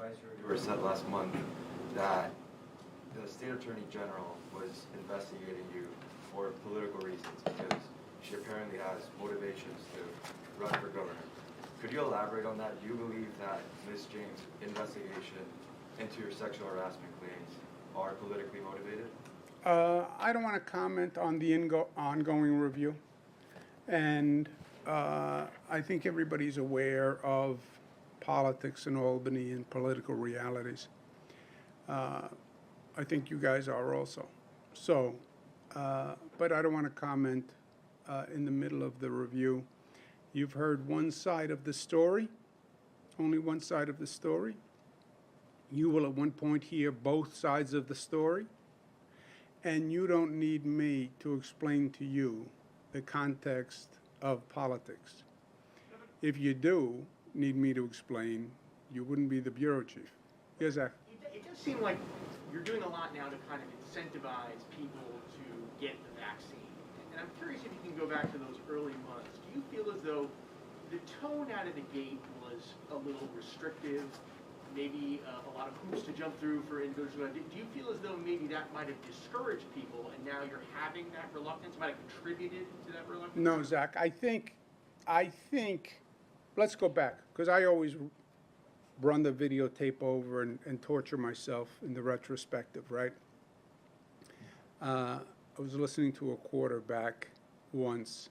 advisory reviewer said last month that the state attorney general was investigating you for political reasons because she apparently has motivations to run for governor. Could you elaborate on that? Do you believe that Ms. James' investigation into your sexual harassment claims are politically motivated? I don't want to comment on the ongoing review. And I think everybody's aware of politics in Albany and political realities. I think you guys are also. So, but I don't want to comment in the middle of the review. You've heard one side of the story, only one side of the story. You will at one point hear both sides of the story, and you don't need me to explain to you the context of politics. If you do need me to explain, you wouldn't be the bureau chief. Yes, Zach? It does seem like you're doing a lot now to kind of incentivize people to get the vaccine. And I'm curious if you can go back to those early months. Do you feel as though the tone out of the gate was a little restrictive, maybe a lot of hoops to jump through for individuals? Do you feel as though maybe that might have discouraged people and now you're having that reluctance, might have contributed to that reluctance? No, Zach, I think, let's go back, because I always run the videotape over and torture myself in the retrospective, right? I was listening to a quarterback once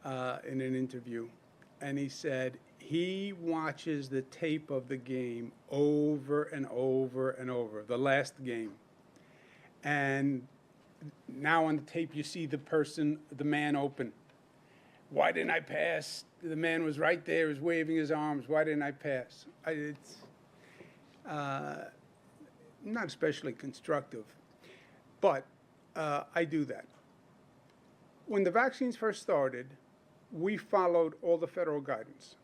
in an interview, and he said he watches the tape of the game over and over and over, the last game. And now on the tape you see the man open. Why didn't I pass? The man was right there, he was waving his arms. Why didn't I pass? It's not especially constructive, but I do that. When the vaccines first started, we followed all the federal guidance.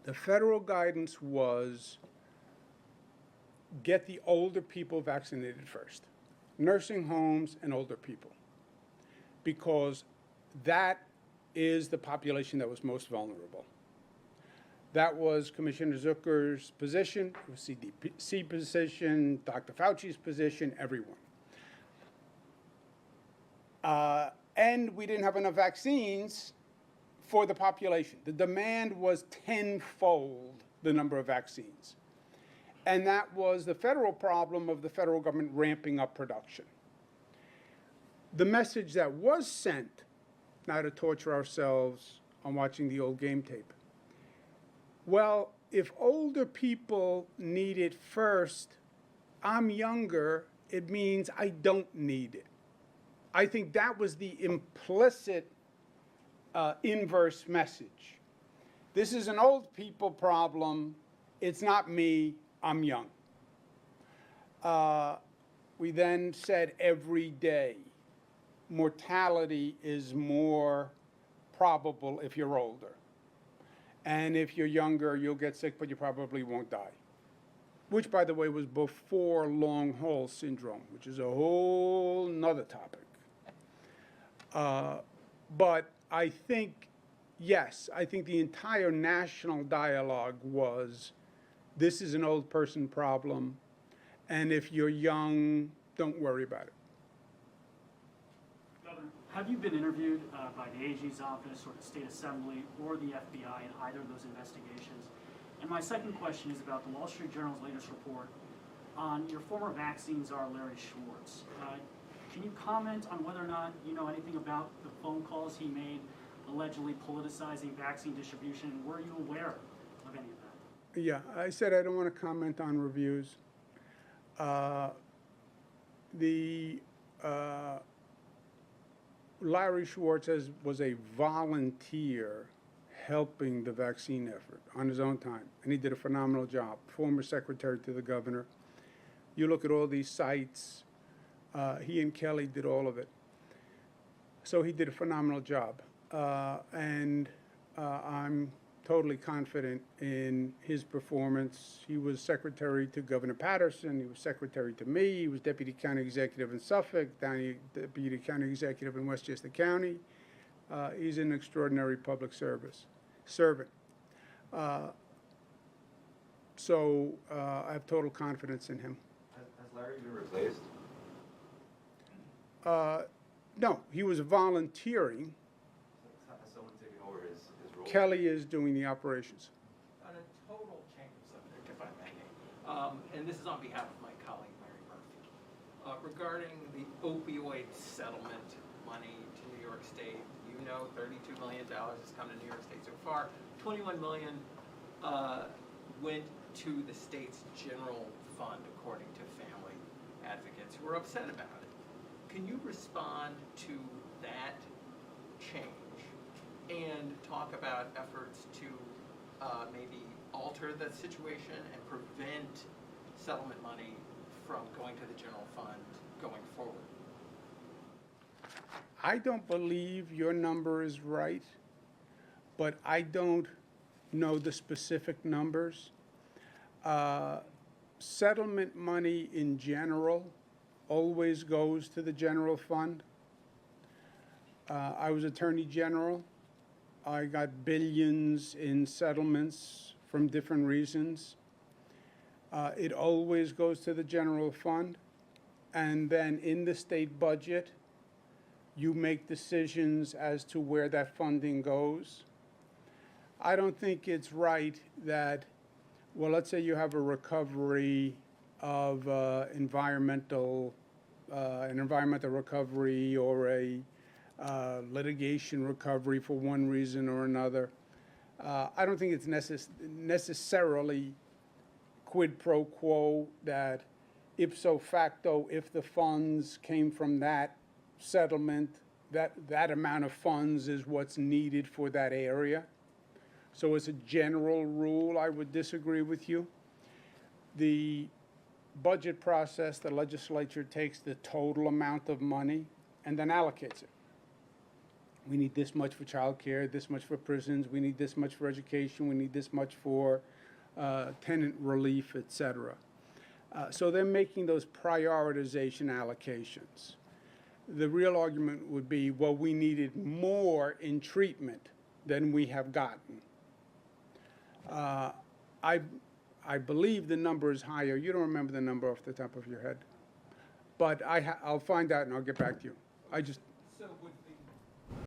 The federal guidance was get the older people vaccinated first, nursing homes and older people, because that is the population that was most vulnerable. That was Commissioner Zucker's position, it was CDC position, Dr. Fauci's position, everyone. And we didn't have enough vaccines for the population. The demand was tenfold the number of vaccines. And that was the federal problem of the federal government ramping up production. The message that was sent, not to torture ourselves on watching the old game tape. Well, if older people need it first, I'm younger, it means I don't need it. I think that was the implicit inverse message. This is an old people problem. It's not me, I'm young. We then said every day, mortality is more probable if you're older. And if you're younger, you'll get sick, but you probably won't die. Which, by the way, was before long haul syndrome, which is a whole nother topic. But I think, yes, I think the entire national dialogue was, this is an old person problem, and if you're young, don't worry about it. Governor, have you been interviewed by the AG's office or the State Assembly or the FBI in either of those investigations? And my second question is about the Wall Street Journal's latest report on your former vaccine czar, Larry Schwartz. Can you comment on whether or not you know anything about the phone calls he made allegedly politicizing vaccine distribution, and were you aware of any of that? Yeah, I said I don't want to comment on reviews. Larry Schwartz was a volunteer helping the vaccine effort on his own time, and he did a phenomenal job. Former secretary to the governor. You look at all these sites, he and Kelly did all of it. So he did a phenomenal job. And I'm totally confident in his performance. He was secretary to Governor Patterson. He was secretary to me. He was deputy county executive in Suffolk, deputy county executive in Westchester County. He's an extraordinary public servant. So I have total confidence in him. Has Larry been replaced? No, he was volunteering. Has someone taken over his role? Kelly is doing the operations. On a total change of subject, if I may, and this is on behalf of my colleague Mary Murphy, regarding the opioid settlement money to New York State. You know, $32 million has come to New York State so far. 21 million went to the state's general fund, according to family advocates who are upset about it. Can you respond to that change and talk about efforts to maybe alter the situation and prevent settlement money from going to the general fund going forward? I don't believe your number is right, but I don't know the specific numbers. Settlement money in general always goes to the general fund. I was Attorney General. I got billions in settlements from different reasons. It always goes to the general fund. And then in the state budget, you make decisions as to where that funding goes. I don't think it's right that, well, let's say you have a recovery of an environmental recovery or a litigation recovery for one reason or another. I don't think it's necessarily quid pro quo that ipso facto, if the funds came from that settlement, that amount of funds is what's needed for that area. So as a general rule, I would disagree with you. The budget process, the legislature takes the total amount of money and then allocates it. We need this much for childcare, this much for prisons, we need this much for education, we need this much for tenant relief, et cetera. So they're making those prioritization allocations. The real argument would be, well, we needed more in treatment than we have gotten. I believe the number is higher. You don't remember the number off the top of your head. But I'll find out and I'll get back to you.